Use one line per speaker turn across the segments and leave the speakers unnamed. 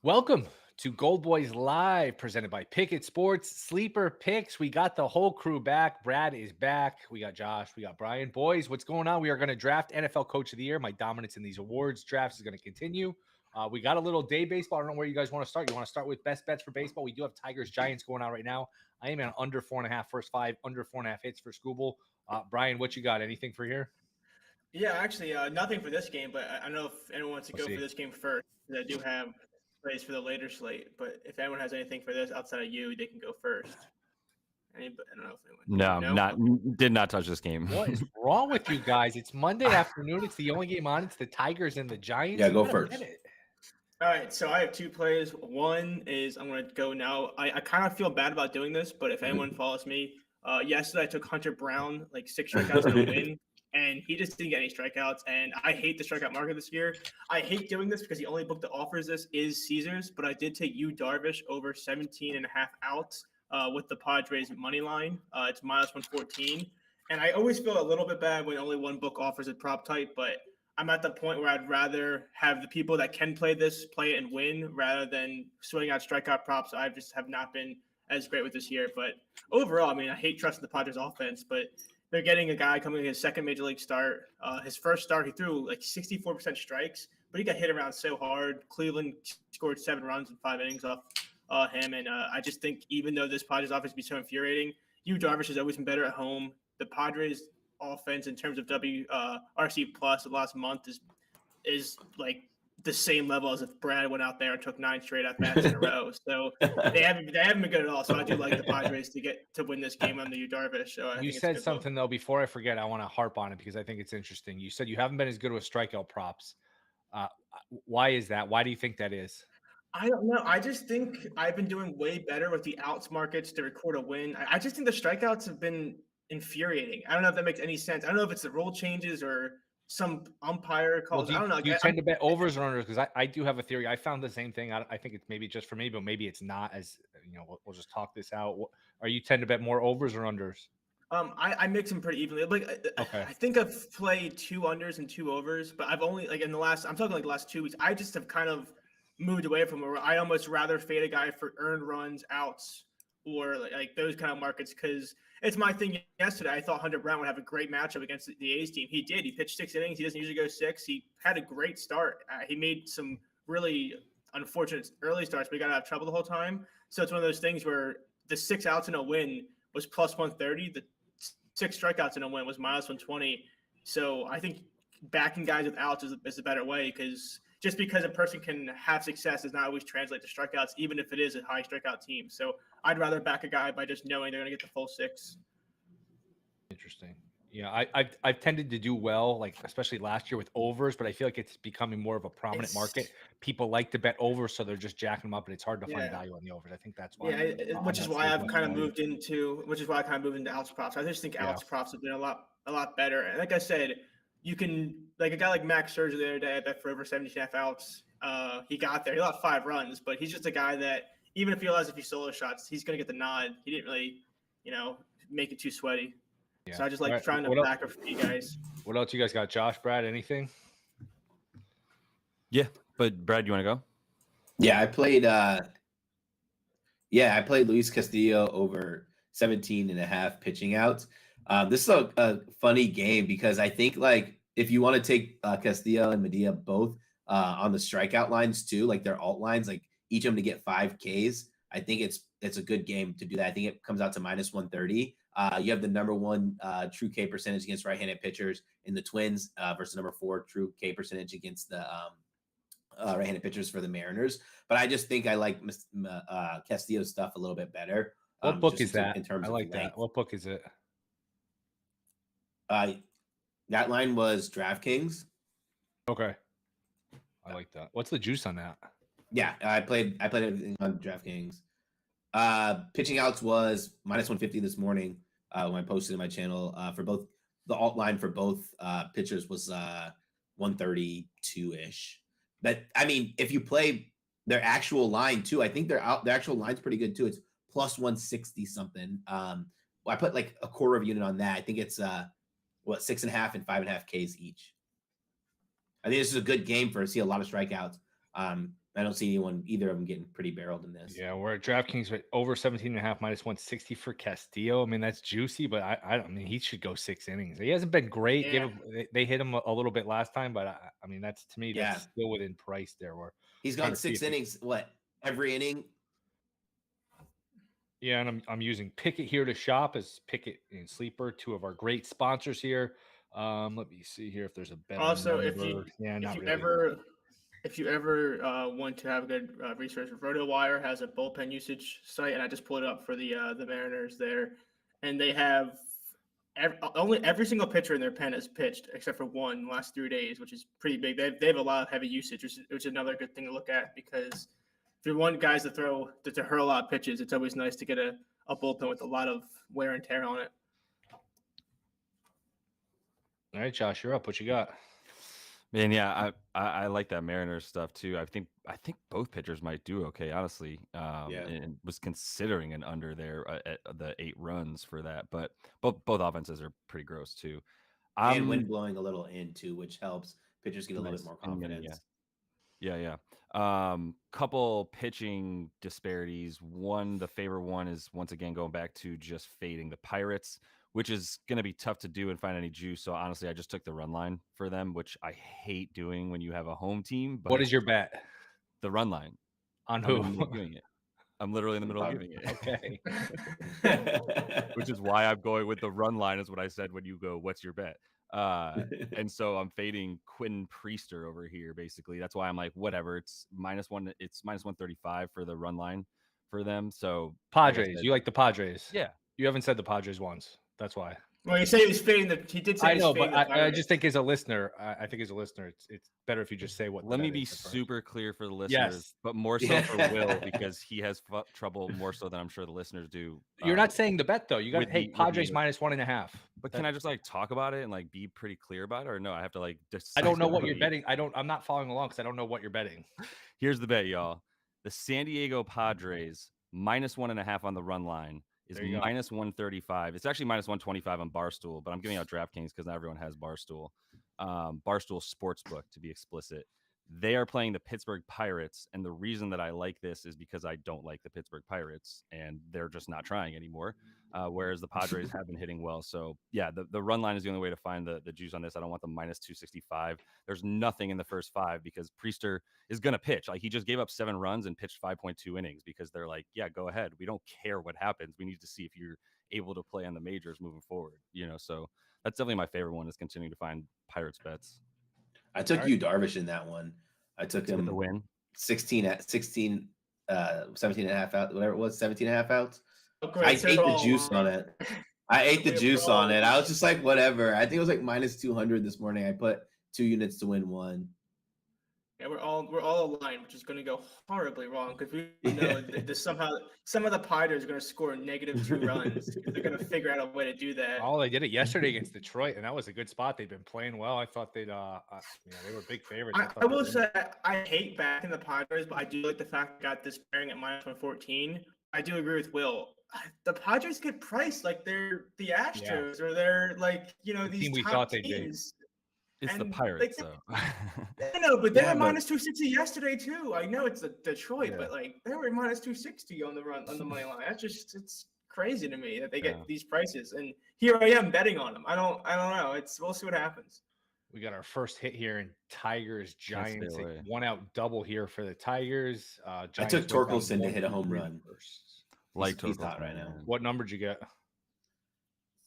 Welcome to Goldboys Live, presented by Pickett Sports Sleeper Picks. We got the whole crew back. Brad is back. We got Josh. We got Brian. Boys, what's going on? We are going to draft NFL Coach of the Year. My dominance in these awards drafts is going to continue. We got a little day baseball. I don't know where you guys want to start. You want to start with best bets for baseball? We do have Tigers Giants going on right now. I am at under 4.5 first five, under 4.5 hits for Scooble. Brian, what you got? Anything for here?
Yeah, actually, nothing for this game, but I don't know if anyone wants to
We'll
go
see.
for this game first. I do have plays for the later slate, but if anyone has anything for this outside of you, they can go first. I don't know if anyone.
Did not touch this game.
What is wrong with you guys? It's Monday afternoon. It's the only game on. It's the Tigers and the Giants.
Yeah, go first.
All right, so I have two plays. One is I'm going to go now. I kind of feel bad about doing this, but if anyone follows me, yesterday I took Hunter Brown, like 6 strikeouts to win. And he just didn't get any strikeouts. And I hate the strikeout market this year. I hate doing this because the only book that offers this is Caesars. But I did take Darvish over 17.5 outs with the Padres money line. It's minus 114. And I always feel a little bit bad when only one book offers a prop type. But I'm at the point where I'd rather have the people that can play this play it and win rather than sorting out strikeout props. I just have not been as great with this year. But overall, I mean, I hate trusting the Padres offense. But they're getting a guy coming in his second major league start. His first start, he threw like 64% strikes, but he got hit around so hard. Cleveland scored 7 runs in 5 innings off him. And I just think even though this Padres offense be so infuriating, Darvish has always been better at home. The Padres offense in terms of RC plus the last month is like the same level as if Brad went out there and took 9 straight at bats in a row. So they haven't been good at all. So I do like the Padres to win this game under Darvish. So
you said something though before I forget. I want to harp on it because I think it's interesting. You said you haven't been as good with strikeout props. Why is that? Why do you think that is?
I don't know. I just think I've been doing way better with the outs markets to record a win. I just think the strikeouts have been infuriating. I don't know if that makes any sense. I don't know if it's the rule changes or some umpire calls.
Well,
I don't know.
Do you tend to bet overs or unders? Because I do have a theory. I found the same thing. I think it's maybe just for me, but maybe it's not. As you know, we'll just talk this out. Are you tend to bet more overs or unders?
I mix them pretty evenly. Like, okay. I think I've played 2 unders and 2 overs, but I've only I'm talking like the last 2 weeks. I just have kind of moved away from where I almost rather fade a guy for earned runs, outs, or like those kind of markets because it's my thing. Yesterday, I thought Hunter Brown would have a great matchup against the A's team. He did. He pitched 6 innings. He doesn't usually go 6. He had a great start. He made some really unfortunate early starts, but he got out of trouble the whole time. So it's one of those things where the 6 outs in a win was plus 130. The 6 strikeouts in a win was minus 120. So I think backing guys with outs is a better way because just because a person can have success does not always translate to strikeouts, even if it is a high strikeout team. So I'd rather back a guy by just knowing they're going to get the full 6.
Interesting. Yeah, I've tended to do well, like especially last year with overs, but I feel like it's becoming more of a prominent market. People like to bet overs, so they're just jacking them up, and it's hard to find value on the overs. I think that's why.
Yeah, which is why I kind of moved into outs props. I just think outs props have been a lot better. And like I said, you can like a guy like Max Scherzer the other day, I bet for over 17.5 outs. He got there. He got 5 runs, but he's just a guy that even if he realizes if he solo shots, he's going to get the nod. He didn't really, make it too sweaty. Yeah. So I just like trying to back for you guys.
What else you guys got? Josh, Brad, anything?
Yeah, but Brad, you want to go?
Yeah, I played Luis Castillo over 17.5 pitching outs. This is a funny game because I think like if you want to take Castillo and Medina both on the strikeout lines too, like their alt lines, like each of them to get 5 Ks, I think it's a good game to do that. I think it comes out to minus 130. You have the number 1 true K percentage against right-handed pitchers in the Twins versus number 4 true K percentage against the right-handed pitchers for the Mariners. But I just think I like Castillo's stuff a little bit better.
What book is that? In terms of length. That. What book is it?
That line was DraftKings.
Okay, I like that. What's the juice on that?
Yeah, I played everything on DraftKings. Pitching outs was minus 150 this morning when I posted in my channel. For both the alt line for both pitchers was 132-ish. But I mean, if you play their actual line too, I think their actual line's pretty good too. It's plus 160 something. I put like a quarter of a unit on that. I think it's 6.5 and 5.5 Ks each. I think this is a good game to see a lot of strikeouts. I don't see either of them getting pretty barreled in this.
Yeah, we're at DraftKings right over 17.5 minus 160 for Castillo. I mean, that's juicy, but I mean, he should go 6 innings. He hasn't been great.
Yeah.
They hit him a little bit last time, but I mean, that's to me,
Yeah.
that's still within price there. Where
He's
trying
gone
to see
6
if he-
innings. What, every inning?
Yeah, and I'm using Pickett here to shop as Pickett and Sleeper, two of our great sponsors here. Let me see here if there's a better
Also,
number.
if you ever want to have good research, RotoWire has a bullpen usage site, and I just pulled it up for the Mariners there, and they have every single pitcher in their pen has pitched except for one in the last 3 days, which is pretty big. They have a lot of heavy usage, which is another good thing to look at, because if you want guys to hurl a lot of pitches, it's always nice to get a bullpen with a lot of wear and tear on it.
All right, Josh, you're up. What you got?
Man, yeah, I like that Mariners stuff too. I think both pitchers might do okay, honestly. And was considering an under there at the 8 runs for that, but both offenses are pretty gross too.
And wind blowing a little in too, which helps pitchers get a little bit more
Nice.
confidence.
Yeah. Couple pitching disparities. The favorite one is once again going back to just fading the Pirates, which is going to be tough to do and find any juice. So honestly, I just took the run line for them, which I hate doing when you have a home team. But
What is your bet?
The run line.
On
I'm
who?
in the middle of giving it. I'm literally in the middle of giving it.
Okay.
Which is why I'm going with the run line, is what I said when you go, what's your bet? And so I'm fading Quinn Priester over here, basically. That's why I'm like, whatever. It's minus 135 for the run line for them. So
Padres. You like the Padres?
Yeah.
You haven't said the Padres once. That's why.
Well, you say he was fading he did say
I know, but I
Pirates.
just think as a listener, it's better if you just say what.
Let me be super clear for the listeners,
Yes.
but more so for Will, because he has trouble more so than I'm sure the listeners do.
You're not saying the bet though. You got Padres minus 1.5.
But can I just like talk about it and like be pretty clear about it, or no? I have to like decide.
I don't know what you're betting. I'm not following along because I don't know what you're betting.
Here's the bet, y'all. The San Diego Padres minus 1.5 on the run line is minus 135. It's actually minus 125 on Barstool, but I'm giving out DraftKings because not everyone has Barstool. Barstool Sportsbook, to be explicit. They are playing the Pittsburgh Pirates, and the reason that I like this is because I don't like the Pittsburgh Pirates, and they're just not trying anymore, whereas the Padres have been hitting well. So, yeah, the run line is the only way to find the juice on this. I don't want the minus 265. There's nothing in the first 5 because Priester is going to pitch. Like, he just gave up 7 runs and pitched 5.2 innings because they're like, yeah, go ahead. We don't care what happens. We need to see if you're able to play on the majors moving forward, so that's definitely my favorite one, is continuing to find Pirates bets.
I took Yu Darvish in that one. I took him
the win.
17 and a half out, whatever it was, 17 and a half outs.
Okay,
I ate the juice on it. I ate the juice on it. I was just like, whatever. I think it was like minus 200 this morning. I put 2 units to win 1.
Yeah, we're all aligned, which is going to go horribly wrong because we know that somehow some of the Padres are going to score -2 runs. They're going to figure out a way to do that.
Oh, they did it yesterday against Detroit, and that was a good spot. They've been playing well. I thought they were big favorites.
I will say I hate backing the Padres, but I do like the fact they got this pairing at minus 114. I do agree with Will. The Padres get priced like they're the Astros or they're like these
we
top
thought they
teams.
It's the Pirates, though.
I know, but they were minus 260 yesterday too. I know it's the Detroit, but like they were minus 260 on the money line. It's crazy to me that they get these prices, and here I am betting on them. I don't know. We'll see what happens.
We got our first hit here in Tigers Giants. 1 out double here for the Tigers.
I took Torkelson to hit a home run.
Like
he's hot right now.
What number did you get?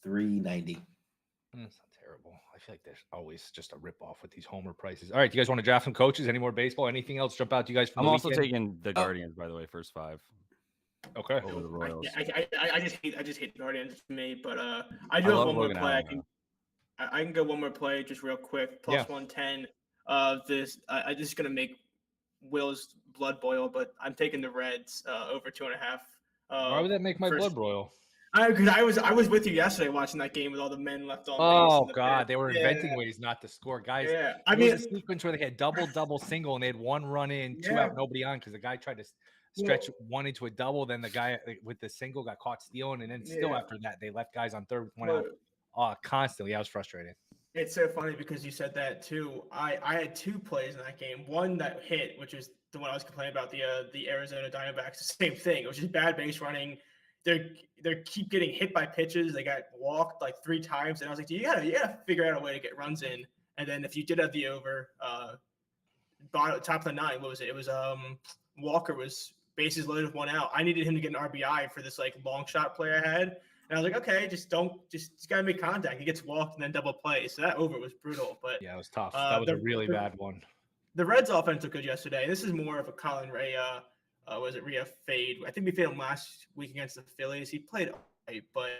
390.
That's not terrible. I feel like there's always just a rip off with these homer prices. All right, do you guys want to draft some coaches? Any more baseball? Anything else jump out to you guys?
I'm also taking the Guardians, by the way, first 5.
Okay.
Over the Royals.
I just hate the Guardians to me, but I do have one more play. I can go one more play just real quick. Plus 110. I'm just gonna make Will's blood boil, but I'm taking the Reds over 2.5.
Why would that make my blood boil?
Because I was with you yesterday watching that game with all the men left on.
Oh God, they were inventing ways not to score, guys.
Yeah,
I mean, a sequence where they had double, single, and they had 1 run in, 2 out, nobody on, because the guy tried to stretch 1 into a double. Then the guy with the single got caught stealing, and then still after that they left guys on third, 1 out. Constantly, I was frustrated.
It's so funny because you said that too. I had 2 plays in that game. One that hit, which was the one I was complaining about, the Arizona Diamondbacks. The same thing. It was just bad base running. They keep getting hit by pitches. They got walked like 3 times, and I was like, you gotta figure out a way to get runs in. And then if you did have the over, top of the 9, what was it? It was Walker was bases loaded with 1 out. I needed him to get an RBI for this like long shot play I had. And I was like, okay, just gotta make contact. He gets walked and then double play. So that over was brutal. But
yeah, it was tough. That was a really bad one.
The Reds offense looked good yesterday. This is more of a Colin Rea, Rea fade. I think we faded him last week against the Phillies. He played okay, but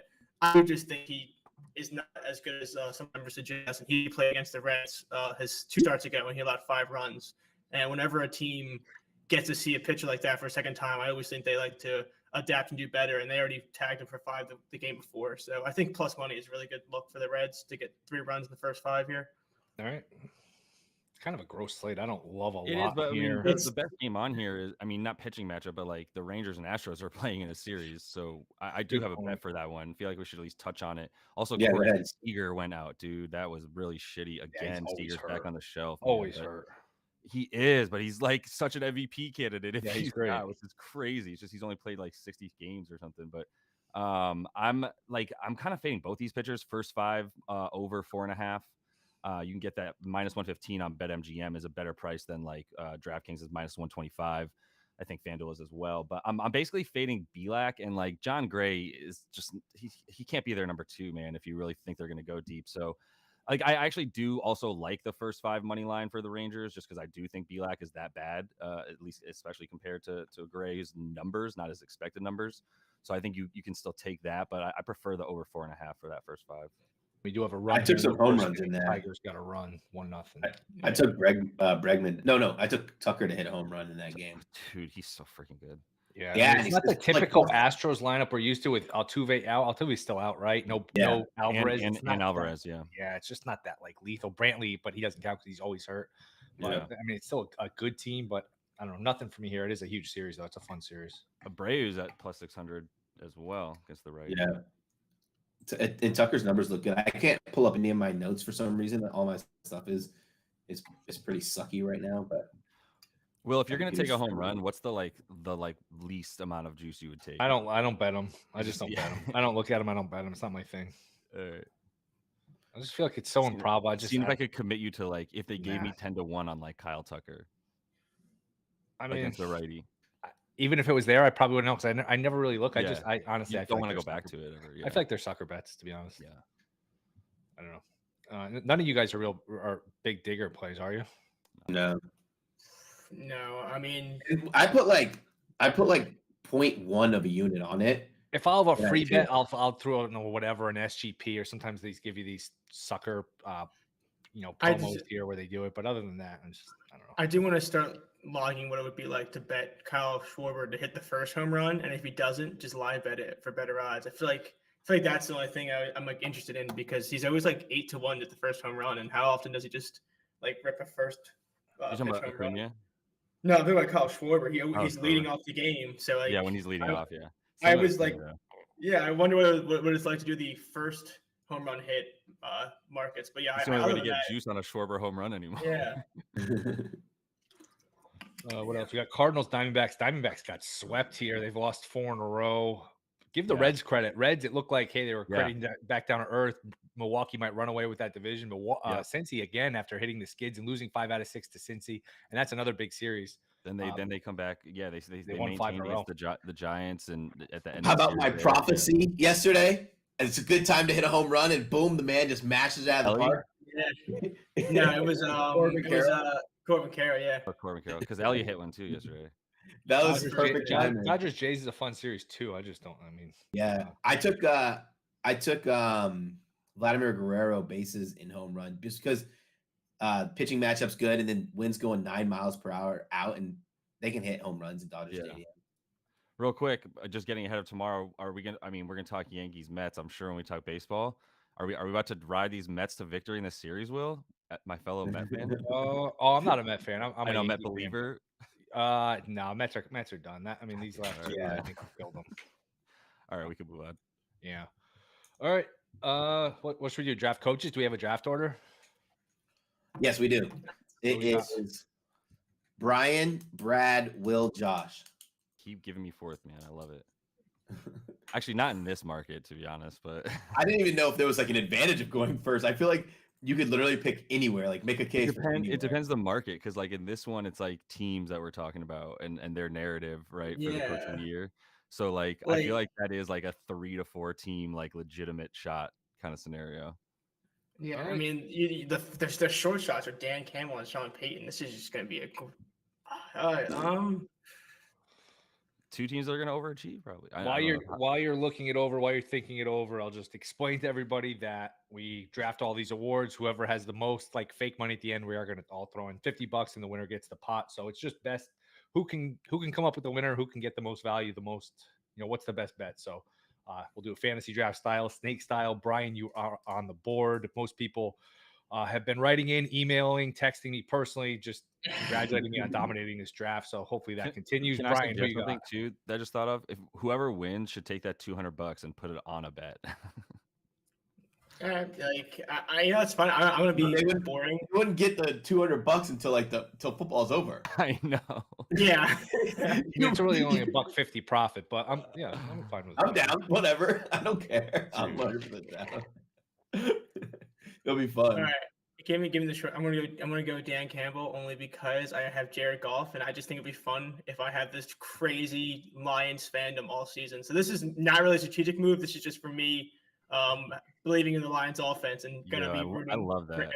I just think he is not as good as some members suggest. And he played against the Reds his 2 starts ago when he allowed 5 runs. And whenever a team gets to see a pitcher like that for a second time, I always think they like to adapt and do better. And they already tagged him for 5 the game before. So I think plus money is a really good look for the Reds to get 3 runs in the first 5 here.
All right. It's kind of a gross slate. I don't love a lot
It is, but
here.
I mean, the best game on here is, I mean, not pitching matchup, but like the Rangers and Astros are playing in a series. So I do have a bet for that one. I feel like we should at least touch on it. Also,
Yeah,
Corey Seager went out, dude. That was really shitty again. Seager's back on the shelf.
Always hurt.
He is, but he's like such an MVP candidate. If
he's great,
which is crazy. It's just he's only played like 60 games or something. But I'm kind of fading both these pitchers. First 5 over 4.5. You can get that minus 115 on BetMGM is a better price than like DraftKings is minus 125. I think FanDuel is as well. But I'm basically fading Belak, and like John Gray is just he can't be their number 2, man, if you really think they're going to go deep. So like I actually do also like the first 5 money line for the Rangers, just because I do think Belak is that bad, at least especially compared to Gray's numbers, not his expected numbers. So I think you can still take that, but I prefer the over 4.5 for that first 5.
We do have a run.
I took some home runs in there.
Tigers got a run 1-0.
I took Bregman. No, I took Tucker to hit a home run in that game.
Dude, he's so freaking good.
Yeah, it's not the typical Astros lineup we're used to with Altuve out. Altuve's still out, right? No Alvarez
and Alvarez. Yeah,
it's just not that like lethal. Brantley, but he doesn't count because he's always hurt. But I mean, it's still a good team, but I don't know, nothing for me here. It is a huge series though. It's a fun series.
Abreu's at plus 600 as well against the right.
Yeah. And Tucker's numbers look good. I can't pull up any of my notes for some reason. All my stuff is pretty sucky right now. But
Will, if you're gonna take a home run, what's the least amount of juice you would take?
I don't bet them. I just don't bet them. I don't look at them. I don't bet them. It's not my thing. I just feel like it's so improbable. I just
if I could commit you to like if they gave me 10-1 on like Kyle Tucker.
I mean,
against the righty.
Even if it was there, I probably wouldn't know because I never really look. I honestly,
I don't want to go back to it.
I feel like they're sucker bets, to be honest.
Yeah,
I don't know. None of you guys are big digger plays, are you?
No.
I mean,
I put like 0.1 of a unit on it.
If I'll have a free bet, I'll throw out whatever an SGP, or sometimes they give you these sucker promos here where they do it. But other than that, I don't know.
I do want to start logging what it would be like to bet Kyle Schwarber to hit the first home run, and if he doesn't, just live bet it for better odds. I feel like that's the only thing I'm like interested in, because he's always like 8-1 at the first home run, and how often does he just like rip a first?
You're talking about Acuna?
No, I'm talking about Kyle Schwarber. He's leading off the game, so like
when he's leading off, yeah.
I was like, I wonder what it's like to do the first home run hit markets. But yeah,
it's the only way to get juice on a Schwarber home run anymore.
Yeah.
What else? We got Cardinals, Diamondbacks. Diamondbacks got swept here. They've lost 4 in a row. Give the Reds credit. Reds, it looked like, hey, they were credit back down to earth. Milwaukee might run away with that division, but Cincy again after hitting the skids and losing 5 out of 6 to Cincy, and that's another big series.
Then they come back. Yeah, they
won 5 in a row.
The Giants, and at the end.
How about my prophecy yesterday? And it's a good time to hit a home run, and boom, the man just mashes it out of the park.
Yeah, no, it was Corbin Carroll, yeah.
Corbin Carroll, because Elliott hit one too yesterday.
That was perfect timing.
Dodgers Jays is a fun series too. I just don't. I mean,
I took Vladimir Guerrero bases in home run just because pitching matchup's good, and then wind's going 9 miles per hour out, and they can hit home runs in Dodger Stadium.
Real quick, just getting ahead of tomorrow. Are we gonna? I mean, we're gonna talk Yankees Mets. I'm sure when we talk baseball. Are we about to ride these Mets to victory in this series, Will? My fellow Met fan.
I'm not a Met fan. I'm
a Met believer.
No, Mets are done. I mean, these last 2 I think we killed them.
All right, we can move on.
Yeah. All right. What should we do? Draft coaches? Do we have a draft order?
Yes, we do. It is Brian, Brad, Will, Josh.
Keep giving me fourth, man. I love it. Actually, not in this market, to be honest, but
I didn't even know if there was like an advantage of going first. I feel like you could literally pick anywhere, like make a case for anywhere.
It depends the market, because like in this one, it's like teams that we're talking about and their narrative, right, for the coach of the year. So like I feel like that is like a 3 to 4 team like legitimate shot kind of scenario.
Yeah, I mean, the short shots are Dan Campbell and Sean Payton. This is just going to be a
two teams that are going to overachieve probably.
While you're looking it over, while you're thinking it over, I'll just explain to everybody that we draft all these awards. Whoever has the most like fake money at the end, we are going to all throw in $50 and the winner gets the pot. So it's just best who can come up with the winner, who can get the most value, the most, what's the best bet. So we'll do a fantasy draft style, snake style. Brian, you are on the board. Most people have been writing in, emailing, texting me personally, just congratulating me on dominating this draft. So hopefully that continues.
Can
Brian,
I suggest something too that I just thought of? If whoever wins should take that $200 and put it on a bet.
It's fun. I'm gonna be boring.
You wouldn't get the $200 until football's over.
I know.
Yeah,
it's really only $1.50 profit, but I'm fine with it.
I'm down. Whatever. I don't care. I'm 100% down. It'll be fun.
All right. Give me the short. I'm gonna go Dan Campbell only because I have Jared Goff, and I just think it'd be fun if I have this crazy Lions fandom all season. So this is not really a strategic move. This is just for me believing in the Lions offense and gonna be rooting.
I love that.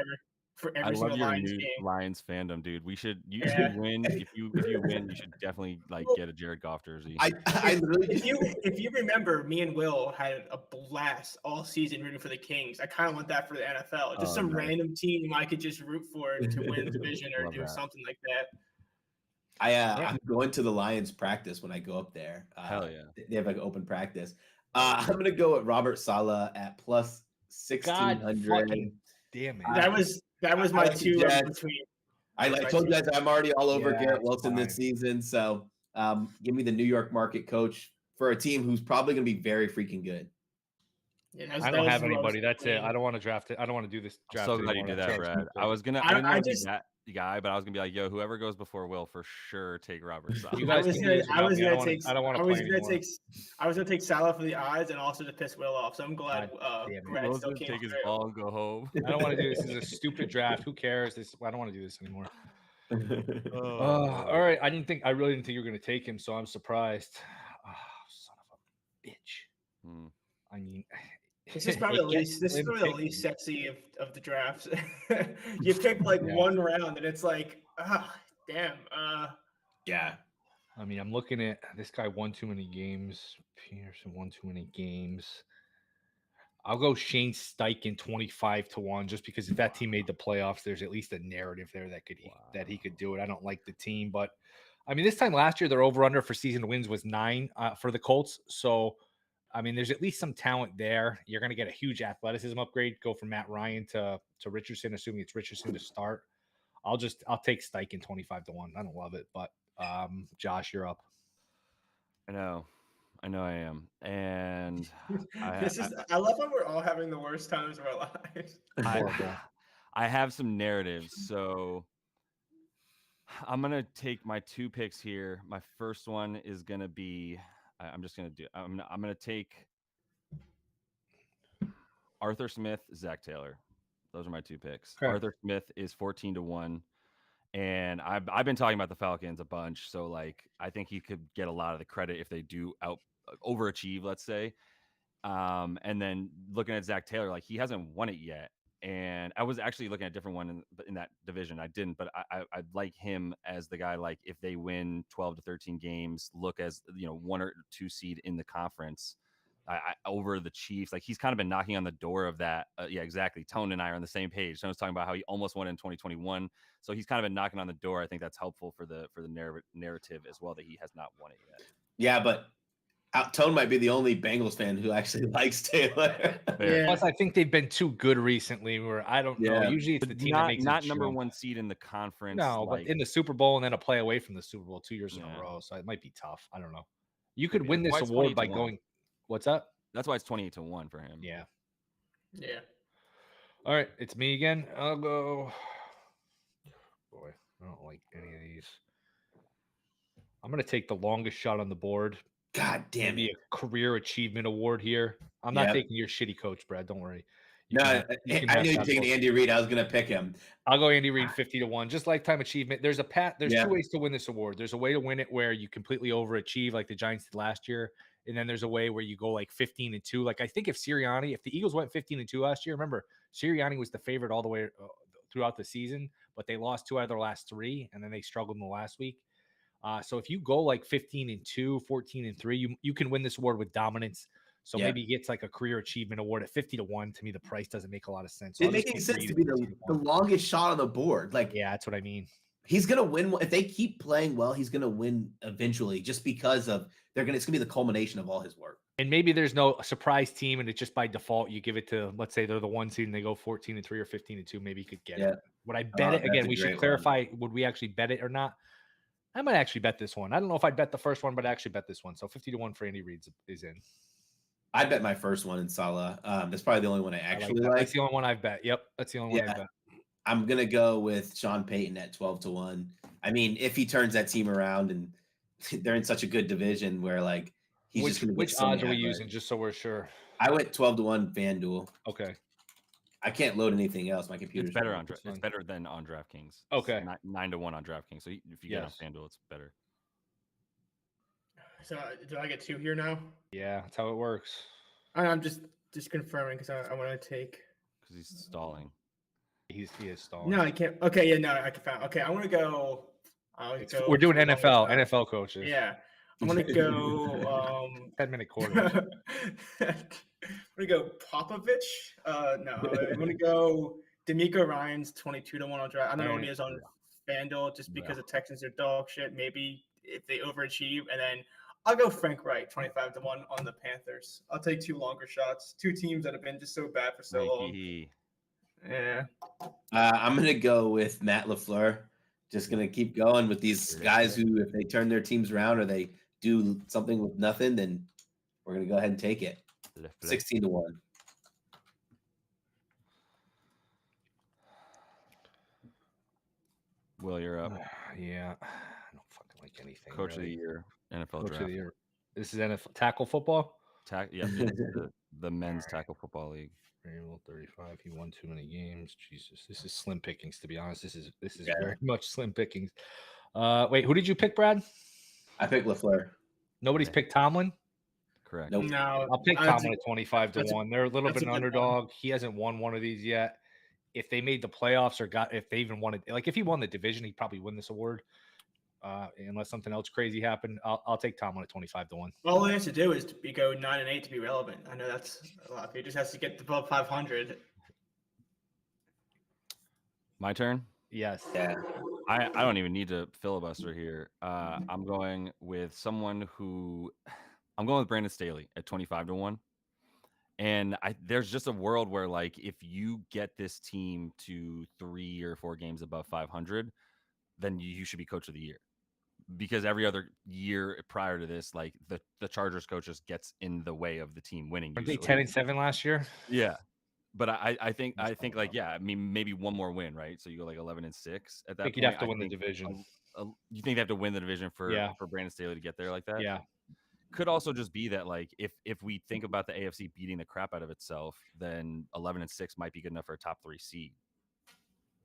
For every single Lions game.
Lions fandom, dude. You should win. If you win, you should definitely get a Jared Goff jersey.
If you remember, me and Will had a blast all season rooting for the Kings. I kind of want that for the NFL. Just some random team I could just root for to win the division or do something like that.
I'm going to the Lions practice when I go up there.
Hell yeah.
They have like an open practice. I'm gonna go with Robert Saleh at plus 1,600.
Damn it.
That was my two between.
I told you guys I'm already all over Garrett Wilson this season. So give me the New York market coach for a team who's probably going to be very freaking good.
Yeah, I don't have anybody. That's it. I don't want to draft it. I don't want to do this draft.
I'm so glad you did that, Brad. I was gonna. I didn't want to be that guy, but I was gonna be like, yo, whoever goes before Will for sure take Robert Saleh.
I was gonna take Saleh for the odds and also to piss Will off. So I'm glad Brad still came
take his ball and go home.
I don't want to do this. This is a stupid draft. Who cares? I don't want to do this anymore. All right. I really didn't think you were gonna take him, so I'm surprised. Oh, son of a bitch. I mean,
this is probably the least sexy of the drafts. You pick one round and it's like, damn.
Yeah.
I mean, I'm looking at this guy won too many games. Peterson won too many games. I'll go Shane Steichen 25-1, just because if that team made the playoffs, there's at least a narrative there that he could do it. I don't like the team, but I mean, this time last year, their over/under for season wins was 9 for the Colts. So, I mean, there's at least some talent there. You're going to get a huge athleticism upgrade. Go from Matt Ryan to Richardson, assuming it's Richardson to start. I'll take Steichen 25-1. I don't love it, but Josh, you're up.
I know I am. And
I love how we're all having the worst times of our lives.
I have some narratives. So I'm going to take my 2 picks here. My first one is going to be, I'm going to take Arthur Smith, Zach Taylor. Those are my 2 picks. Okay. Arthur Smith is 14-1. And I've been talking about the Falcons a bunch. So I think he could get a lot of the credit if they do overachieve, let's say. And then looking at Zach Taylor, he hasn't won it yet. And I was actually looking at a different one in that division. I didn't, but I'd like him as the guy, if they win 12 to 13 games, look as, 1 or 2 seed in the conference over the Chiefs. He's kind of been knocking on the door of that. Yeah, exactly. Tone and I are on the same page. Tone's talking about how he almost won in 2021. So he's kind of been knocking on the door. I think that's helpful for the narrative as well, that he has not won it yet.
Yeah, but Tone might be the only Bengals fan who actually likes Taylor.
Yeah. Plus, I think they've been too good recently. Where I don't know. Usually, it's the team that makes
not number 1 seed in the conference.
No, but in the Super Bowl and then a play away from the Super Bowl 2 years in a row. So it might be tough. I don't know. You could win this award by going. What's up?
That's why it's 28-1 for him.
Yeah.
All right, it's me again. I'll go. Boy, I don't like any of these. I'm going to take the longest shot on the board.
God damn
Maybe
it.
a career achievement award here. I'm not
Yep.
taking your shitty coach, Brad. Don't worry.
No, I knew you'd
that
take
book.
Andy Reid. I was gonna pick him.
I'll go Andy Reid 50-1. Just lifetime achievement. There's
Yeah.
2 ways to win this award. There's a way to win it where you completely overachieve, like the Giants did last year, and then there's a way where you go like 15-2. Like I think if the Eagles went 15-2 last year, remember Sirianni was the favorite all the way throughout the season, but they lost 2 out of their last 3, and then they struggled in the last week. So if you go like 15-2, 14-3, you can win this award with dominance. So maybe he gets like a career achievement award at 50-1. To me, the price doesn't make a lot of sense. So
It makes sense to be the longest shot on the board. Like,
yeah, that's what I mean.
He's gonna win if they keep playing well. He's gonna win eventually, just because of it's gonna be the culmination of all his work.
And maybe there's no surprise team, and it's just by default you give it to, let's say they're the 1 seed and they go 14-3 or 15-2. Maybe you could get it. Would I bet it again? We should clarify. Would we actually bet it or not? I might actually bet this one. I don't know if I'd bet the first one, but I actually bet this one. So 50-1 for Andy Reid is in.
I bet my first one in Salah. That's probably the only one I actually like.
That's the only one I've bet. Yep, that's the only one I bet.
I'm gonna go with Sean Payton at 12-1. I mean, if he turns that team around, and they're in such a good division where like he's just gonna
which odds are we using, just so we're sure?
I went 12-1 FanDuel.
Okay.
I can't load anything else. My computer's
better on it's better than on DraftKings.
Okay.
9-1 on DraftKings. So if you get on FanDuel, it's better.
So do I get 2 here now?
Yeah, that's how it works.
I'm just confirming because I want to take.
Because he's stalling.
He is stalling.
No, I can't. Okay, yeah, no, I can find. Okay, I want to go.
We're doing NFL coaches.
Yeah, I'm gonna go
10-minute quarter.
I'm gonna go Popovich. No, I'm gonna go D'Amico Ryans 22-1 on draft. I don't know what he is on FanDuel, just because the Texans are dog shit. Maybe if they overachieve, and then I'll go Frank Wright 25-1 on the Panthers. I'll take 2 longer shots. 2 teams that have been just so bad for so long. Yeah.
I'm gonna go with Matt LaFleur. Just gonna keep going with these guys who, if they turn their teams around or they do something with nothing, then we're gonna go ahead and take it. 16-1.
Will, you're up.
Yeah, I don't fucking like anything.
Coach of the year, NFL
Coach
draft.
of the year. This is NFL tackle football.
Yeah, the men's tackle football league.
35. He won too many games. Jesus, this is slim pickings. To be honest, this is very much slim pickings. Wait, who did you pick, Brad?
I picked LaFleur.
Nobody's picked Tomlin.
Correct.
Nope.
No,
I'll pick Tomlin at 25-1. They're a little bit an underdog. He hasn't won one of these yet. If they made the playoffs if they even wanted, like if he won the division, he'd probably win this award. Unless something else crazy happened, I'll take Tomlin at 25-1.
All he has to do is to go 9-8 to be relevant. I know that's a lot. He just has to get above 500.
My turn.
Yes.
Yeah.
I don't even need to filibuster here. I'm going with someone who I'm going with Brandon Staley at 25-1. And there's just a world where, like, if you get this team to 3 or 4 games above 500, then you should be coach of the year. Because every other year prior to this, like the Chargers coach just gets in the way of the team winning.
Were they 10-7 last year?
Yeah. But I think like, yeah, I mean, maybe one more win, right? So you go like 11-6 at that point.
You'd have to win the division.
You think they have to win the division for Brandon Staley to get there like that?
Yeah.
Could also just be that, like, if we think about the AFC beating the crap out of itself, then 11-6 might be good enough for a top 3 seed.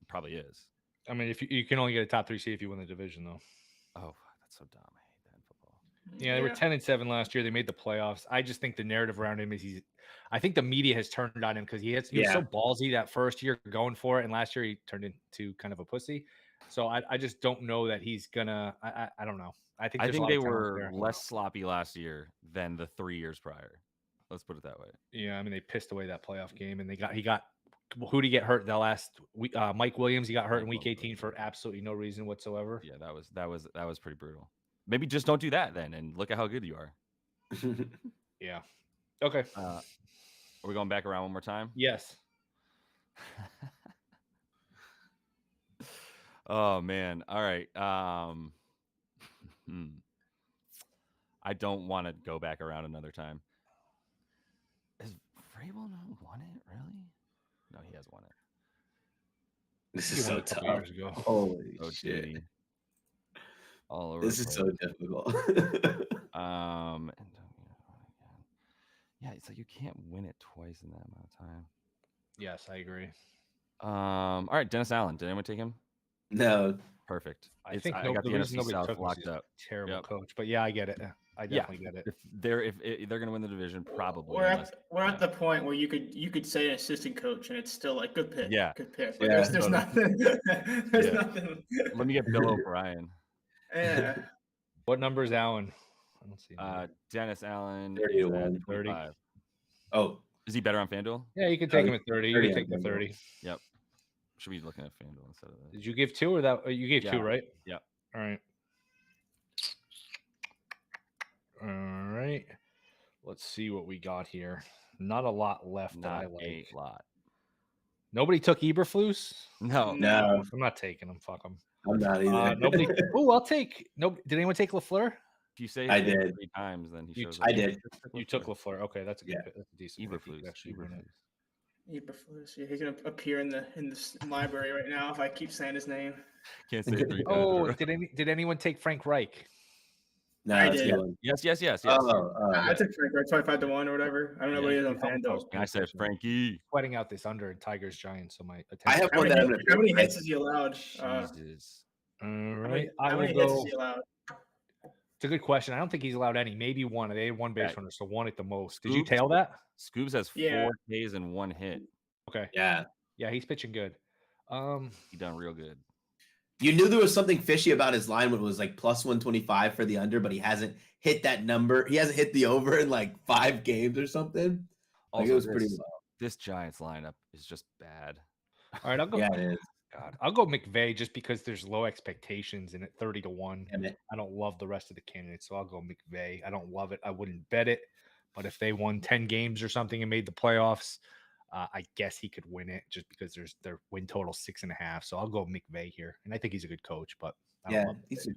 It probably is.
I mean, if you can only get a top 3 seed if you win the division, though.
Oh, that's so dumb. I hate that in football.
Yeah, they were 10-7 last year. They made the playoffs. I just think the narrative around him is I think the media has turned on him because he was so ballsy that first year going for it, and last year he turned into kind of a pussy. So I just don't know that he's gonna. I don't know. I think
they were less sloppy last year than the 3 years prior. Let's put it that way.
Yeah, I mean they pissed away that playoff game, and he got. Who did he get hurt the last week? Mike Williams. He got hurt in week 18 for absolutely no reason whatsoever.
Yeah, that was pretty brutal. Maybe just don't do that then, and look at how good you are.
Yeah. Okay.
Are we going back around one more time?
Yes.
Oh man. All right. I don't want to go back around another time. Has Vrabel not won it? Really? No, he has won it.
This is so tough.
Years ago.
Holy shit.
Duty. all over.
This
the
is so
place.
difficult.
Yeah, it's like you can't win it twice in that amount of time.
Yes, I agree.
All right, Dennis Allen. Did anyone take him?
No.
Perfect.
I think
I got
the
the
reason
NFC
nobody
South
took him is
locked
he's a
up.
terrible
Yep.
coach. But yeah, I get it. I definitely get it.
If they're gonna win the division, probably.
We're at the point where you could say an assistant coach and it's still like good pick.
Yeah.
Good pick. But
Yeah,
there's
totally.
nothing. There's
Yeah.
nothing.
Let me get Bill O'Brien.
Yeah.
What number is Allen? I don't see him.
Dennis Allen
30
is
to
at
1.
25.
Oh,
Is he better on FanDuel?
Yeah, you can take
Oh,
him at 30. You
30
can take
on
the
FanDuel.
30.
Yep. Should be looking at FanDuel instead of that.
Did you give 2 or that? You gave 2,
Yeah.
right?
Yep.
All right. All right. Let's see what we got here. Not a lot left that I
Not
like.
a lot.
Nobody took Eberflus?
No.
no,
I'm not taking him. Fuck him.
I'm not either.
Nobody. Oh, I'll take. No. Did anyone take LaFleur?
If you say
I
his name
did.
3 times, then he
You
shows
t-
up.
I did.
You took LaFleur. Okay, that's a good.
Yeah.
Pick. That's a decent. pick. You could
Eberflus.
actually win it.
Eberflus. Yeah, he's gonna appear in the library right now if I keep saying his name.
Can't say it 3 times.
Oh, did anyone take Frank Reich?
No,
I
that's a
did.
good one.
Yes.
Oh,
I took Frank right 25 to 1 or whatever. I don't know what he is on FanDuel.
I said Frankie.
Sweating out this under in Tigers Giants. So my attention.
I have
How
one
many,
that I'm
how many
gonna
hits is he allowed?
Jesus.
All
How
right.
many hits is he allowed?
It's a good question. I don't think he's allowed any. Maybe one. They had one base runner, so one at the most. Did you
Oops.
tail that?
Scoobs has 4
Yeah.
Ks and 1 hit.
Okay.
Yeah.
Yeah, he's pitching good.
He done real good.
You knew there was something fishy about his line when it was like plus 125 for the under, but he hasn't hit that number. He hasn't hit the over in like 5 games or something. Like
Also,
it was pretty low.
This Giants lineup is just bad.
All right, I'll go.
Yeah, it is.
God, I'll go McVay just because there's low expectations and at 30 to 1.
Damn it.
I don't love the rest of the candidates, so I'll go McVay. I don't love it. I wouldn't bet it, but if they won 10 games or something and made the playoffs, I guess he could win it just because their win total 6.5. So I'll go McVay here, and I think he's a good coach. But I don't
Yeah.
love it.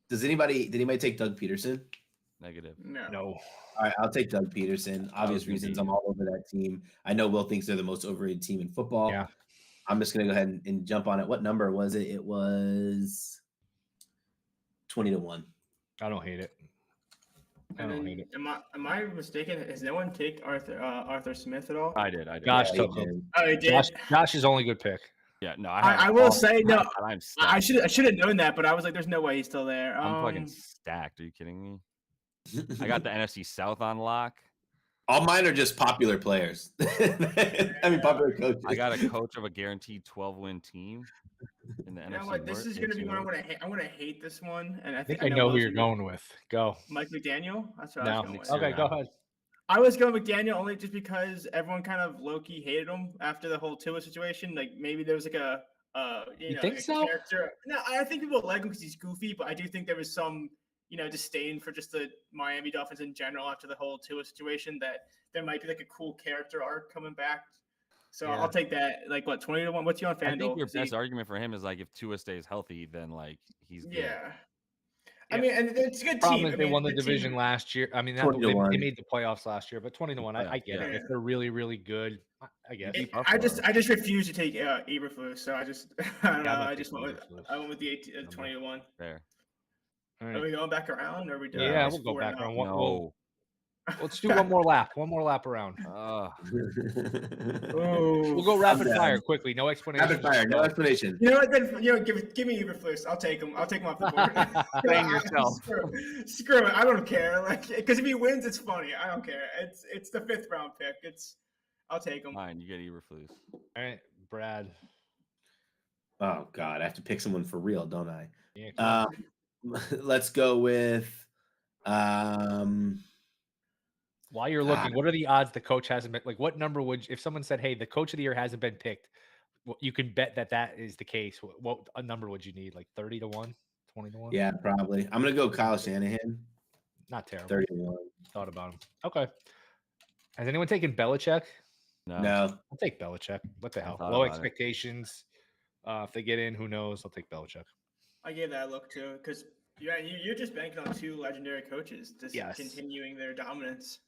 Did anybody take Doug Peterson?
Negative.
No.
All right, I'll take Doug Peterson. Obvious reasons. I'm all over that team. I know Will thinks they're the most overrated team in football.
Yeah.
I'm just gonna go ahead and jump on it. What number was it? It was 20 to 1.
I don't hate it. I don't hate it.
Am I mistaken? Has no one taken Arthur Smith at all?
I did.
Josh
Yeah, he
took
did.
him.
Oh, he did.
Josh is only good pick.
Yeah, no.
I will say no.
I'm
I
stacked.
should have known that, but I was like, "There's no way he's still there."
I'm fucking stacked. Are you kidding me? I got the NFC South on lock.
All mine are just popular players. I mean, popular coaches.
I got a coach of a guaranteed 12-win team in the
You know
NFC
what? This
North,
is going to be
NFC
one I'm
North.
going to hate. I'm going to hate this one, and
I think I know who
Will's
you're going with. Go.
Mike McDaniel. That's what I
No.
was going with.
Okay, go ahead.
I was going McDaniel only just because everyone kind of low-key hated him after the whole Tua situation. Like maybe there was like a
think
a
so?
character. No, I think people like him because he's goofy, but I do think there was some disdain for just the Miami Dolphins in general after the whole Tua situation, that there might be like a cool character arc coming back. So
Yeah.
I'll take that. Like what, 20 to 1? What's he on FanDuel?
I think your best argument for him is like if Tua stays healthy, then like he's good.
Yeah. I
Yeah.
mean, and it's a good
Problem
team.
is
I
they
mean,
won the
team-
division last year. I mean,
20 to
they
1.
made the playoffs last year, but 20 to 1, I get it.
Yeah.
If they're really, really good, I guess.
I just refuse to take Eberflus, so I just I don't know.
I'm not
I just
taking
went with
Eberflus.
I went with the 20 to 1.
Fair.
All
Are
right.
we going back around, or are we doing?
Yeah,
this
we'll go
4
back
now?
around.
No.
Let's do one more lap. One more lap around.
Oh,
We'll go rapid
down.
fire quickly. No explanation.
Rapid fire, no explanation.
You know what? Then give me Eberflus. I'll take him. I'll take him off the board.
Blame yourself.
Screw it. I don't care. Like, because if he wins, it's funny. I don't care. It's the 5th round pick. I'll take him.
Fine, you get Eberflus.
All right, Brad.
Oh God, I have to pick someone for real, don't I?
Yeah, come on.
Let's go with
While you're looking, what are the odds the coach hasn't been? Like, what number would if someone said, "Hey, the coach of the year hasn't been picked"? You can bet that is the case. What a number would you need? Like 30 to 1, 20 to 1?
yeah, probably. I'm gonna go Kyle Shanahan.
Not terrible.
30 to 1.
Thought about him. Okay. Has anyone taken Belichick?
No.
I'll take Belichick. What the hell?
thought
Low
about it.
expectations. If they get in, who knows? I'll take Belichick.
I gave that a look too, because you're just banking on 2 legendary coaches just
Yes.
continuing their dominance.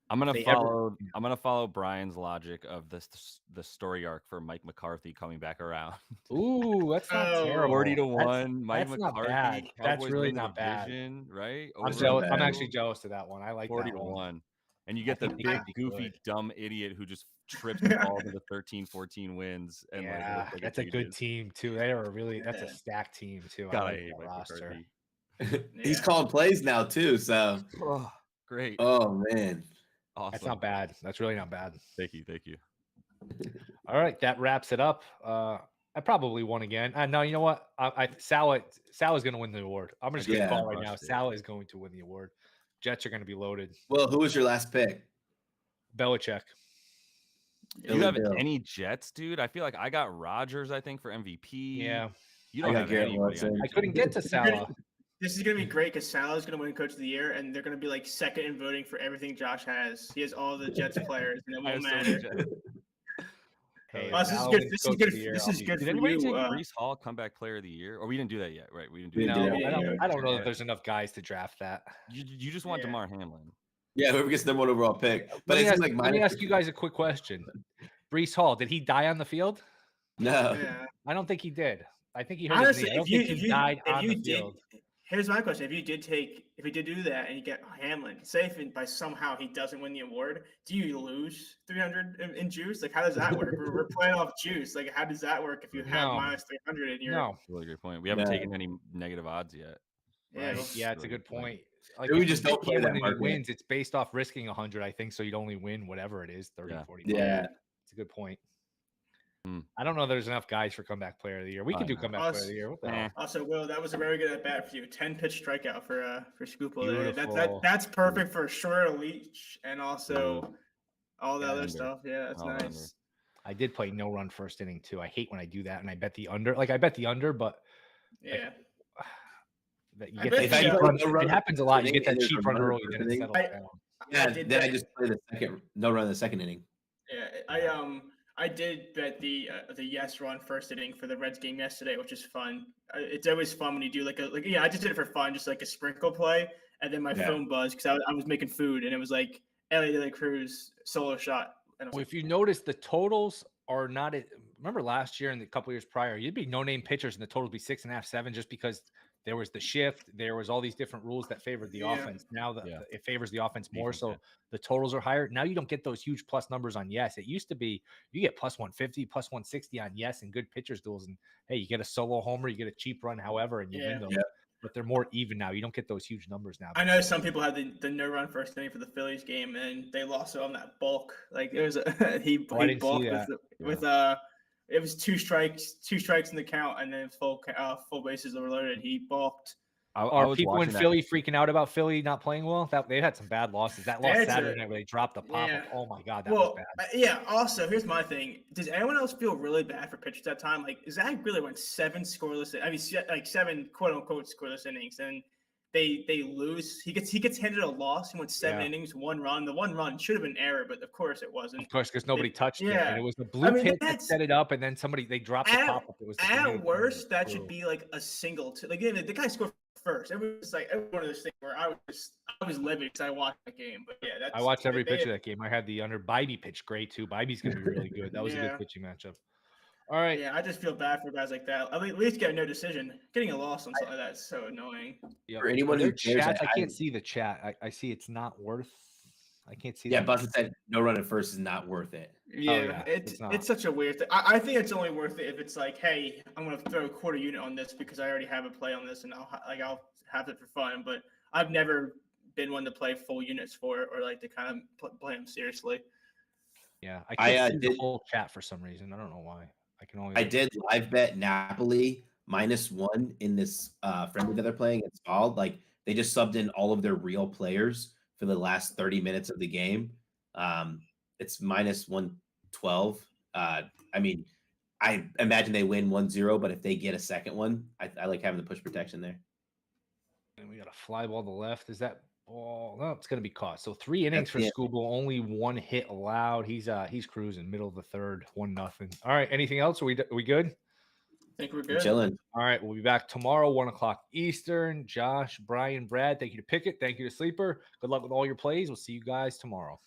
I'm gonna
they ever-
follow. I'm gonna follow Brian's logic of the story arc for Mike McCarthy coming back around.
Ooh, that's not
Oh,
terrible.
40-1. Mike
that's not
McCarthy.
bad. That's
Cowboys
really
win the
not bad.
division, right?
I'm
That's
Over
not
jealous. I'm
bad.
actually jealous of that one. I like that one.
40-1. And you
I
get the
think they
big,
could be
goofy,
good.
dumb idiot who just trips and falls into 13-14 wins. And
Yeah,
looks like
that's a good
genius.
team too. They are really that's a
Yeah.
stacked team too.
God,
I
I
like
hate
that
Mike
roster.
McCarthy.
He's
Yeah.
calling plays now too. So,
Oh, great.
oh man,
Awesome.
That's not bad. That's really not bad.
Thank you. Thank you.
All right, that wraps it up. I probably won again. No, you know what? Salah's going to win the award. I'm just going to
Yeah.
call right now.
Crushed it.
Salah is going to win the award. Jets are going to be loaded.
well, who was your last pick?
Belichick.
Do you have
WillHill.
any Jets, dude? I feel like I got Rodgers, I think, for MVP.
Yeah,
You
I
don't
got
have
Garrett
anybody on
Wilson.
your
I
team.
couldn't get to Salah.
This is gonna be great because Salah's gonna win Coach of the Year, and they're gonna be like second in voting for everything Josh has. He has all the Jets players, and it
I
won't
have so many
matter.
Jets.
Hey,
Oh, this is
Salah
good.
wins
This is
Coach of
good.
the Year,
This
I'll
is
be-
good
Did
for
anybody
you.
take Brees Hall comeback player of the year? Or we didn't do that yet, right? We didn't do
We
that.
didn't
No,
do that
I don't.
yet.
I don't know
Yeah.
that there's enough guys to draft that.
You just want
Yeah.
DeMar Hamlin.
Yeah, whoever gets the number one overall pick. But
Let me
it seems
ask,
like
let me
mine.
ask you guys a quick question. Brees Hall, did he die on the field?
No.
Yeah.
I don't think he did. I think he hurt
Honestly,
his knee. I don't
if you
think
if
he
you
died
if
on
you
the
did,
field.
here's my question: if you did do that and you get Hamlin, say if by somehow he doesn't win the award, do you lose 300 in juice? Like, how does that work? We're playing off juice. Like, how does that work if you have
No.
minus 300 in your?
No.
Really great point. We haven't
No.
taken any negative odds yet.
Yeah.
Right.
well,
Yeah, it's a
really
good point. Like
Maybe we
if
just
you
don't play
can't
that
win any
market.
wins, it's based off risking 100, I think. So you'd only win whatever it is, 30,
Yeah.
40.
Yeah.
It's a good point.
Hmm.
I don't know if there's enough guys for comeback player of the year. We
I
could do
know.
comeback player of the year. What the hell?
Also, Will, that was a very good at bat for you. 10-pitch strikeout for Scoopable there.
Beautiful.
That's perfect for short leash and also all the
Yeah,
other
under.
stuff. Yeah, that's
All
nice.
under.
I did play no run first inning too. I hate when I do that and I bet the under. Like I bet the under, but
Yeah.
that you
I
get
bet
that
if I
cheap
go
run.
no run
It happens a lot. You
inning
get that
and there's
cheap
a
run
runner
early,
first
then it
inning.
settles down.
Yeah,
did
then I
that.
just play the second no run in the second inning.
Yeah, I did bet the yes run first inning for the Reds game yesterday, which is fun. It's always fun when you do like I just did it for fun, just like a sprinkle play, and then my
Yeah.
phone buzzed because I was making food and it was like Elliot De La Cruz solo shot. And I was
Well,
like,
if you notice, the totals are not. Remember last year and the couple years prior, you'd be no name pitchers and the total would be 6.5, 7, just because there was the shift. There was all these different rules that favored the
Yeah.
offense. Now
Yeah.
it favors the offense more,
Defense,
so
yeah.
the totals are higher. Now you don't get those huge plus numbers on yes. It used to be you get plus 150, plus 160 on yes and good pitchers duels, and hey, you get a solo homer, you get a cheap run, however, and you win those.
Yeah.
But they're more even now. You don't get those huge numbers now.
I know some people had the no run first inning for the Phillies game, and they lost it on that bulk. Like it was he
Oh, I
he
didn't see
bulked
that.
with it was two strikes in the count, and then full bases were loaded. He balked.
I
Are
was
people in
watching that.
Philly freaking out about Philly not playing well? That they had some bad losses. That loss
That's
Saturday
a-
night where they dropped the pop
yeah.
up. Oh my god, that was
Well,
bad.
yeah. Also, here's my thing: does anyone else feel really bad for pitchers that time? Like Zach really went 7 scoreless. I mean, like 7 quote unquote scoreless innings, and they lose. He gets handed a loss. He went 7
Yeah.
innings, 1 run. The 1 run should have been error, but of course it wasn't.
Of course, because nobody touched it,
yeah.
and it was the blue
mean,
pit that
that's-
set it up, and then they dropped the
At,
pop up. It was the
at
grenade.
worst, that
True.
should be like a single. Like the guy scored first. It was like one of those things where I was livid because I watched the game. But yeah, that's
I watched every
they-
pitch of that game. I had the under. Bybee pitched great too. Bybee's gonna be really good. That was a
Yeah.
good pitching matchup. All right.
Yeah, I just feel bad for guys like that. At least get no decision. Getting a loss on something like that is so annoying.
Yeah.
For anyone
Their
who cares,
chats, I
I-
can't see the chat. I see it's not worth. I can't see.
Yeah,
that.
Busted said no run at first is not worth it.
Yeah,
it's
it's
not.
such a weird thing. I think it's only worth it if it's like, hey, I'm gonna throw a quarter unit on this because I already have a play on this, and I'll have it for fun. But I've never been one to play full units for it or like to kind of play them seriously.
Yeah, I can't see the
did-
whole chat for some reason. I don't know why. I can only.
I did live bet Napoli -1 in this friendly that they're playing. It's called like they just subbed in all of their real players for the last 30 minutes of the game. It's -112. I mean, I imagine they win 1-0, but if they get a second one, I like having the push protection there.
And we got a fly ball to the left. Is that ball? No, it's going to be caught. So 3 innings for
That's it.
Scooble. Only 1 hit allowed. He's cruising middle of the third, 1-0. All right. Anything else? Are we good?
think we're good.
Chilling.
All right, we'll be back tomorrow, 1 o'clock Eastern. Josh, Brian, Brad, thank you to Pickett. Thank you to Sleeper. Good luck with all your plays. We'll see you guys tomorrow.